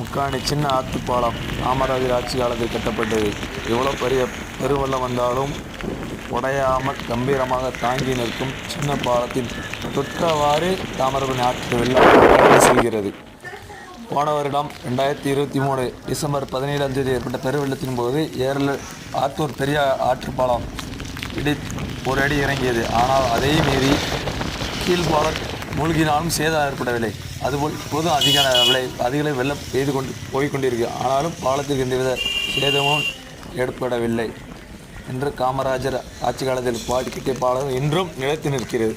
முக்காணி சின்ன ஆத்துப்பாலம் காமராஜர் ஆட்சி காலத்தில் கட்டப்பட்டது. எவ்வளோ பெரிய பெருவெள்ளம் வந்தாலும் உடையாமல் கம்பீரமாக தாங்கி நிற்கும் சின்ன பாலத்தில் தொற்றவாறு தாமிரபரணி ஆற்று வெள்ளம் கடந்து செல்கிறது. போன வருடம் 2023 டிசம்பர் 17ஆம் தேதி ஏற்பட்ட பெருவெள்ளத்தின் போது ஆத்தூர் பெரிய ஆற்றுப்பாலம் ஒரு அடி இறங்கியது. ஆனால் அதை மீறி கீழ்பாலம் மூழ்கினாலும் சேதம் ஏற்படவில்லை. அதுபோல் இப்போதும் அதிக வெள்ளம் பெய்து போய்கொண்டிருக்கு. ஆனாலும் பாலத்திற்கு எந்தவித சேதமும் ஏற்படவில்லை என்று காமராஜர் ஆட்சி காலத்தில் பாடி கட்டிய பாலம் இன்றும் நிலைத்து நிற்கிறது.